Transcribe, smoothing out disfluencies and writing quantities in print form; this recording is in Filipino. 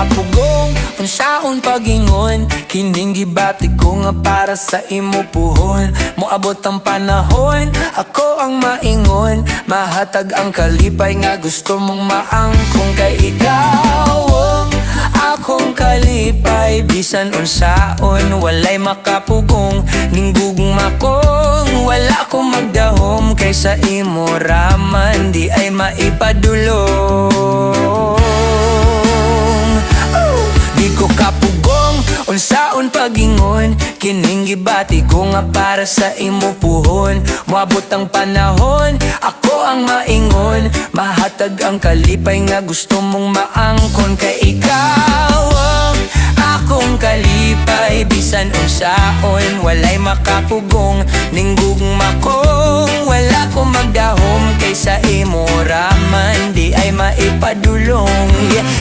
kapugong unsaon pagingon, kining gibati ko nga para sa imo puhon. Moabot ang panahon, ako ang maingon, mahatag ang kalipay nga gusto mong maangkong. Kay ikaw ang akong kalipay, bisan unsaon walay makapugong. Ning gugma kong wala ko magdahom, kaysa imo raman di ay maipadulong. Di ko kapugong unsaon pagingon, kining gibati ko nga para sa imo puhon. Moabot ang panahon, ako ang maingon, mahatag ang kalipay nga gusto mong maangkon. Kay ikaw ang akong kalipay, bisan unsaon walay makapugong. Ning gugma kong wala ko magdahom, kaysa imo raman di ay maipadulong.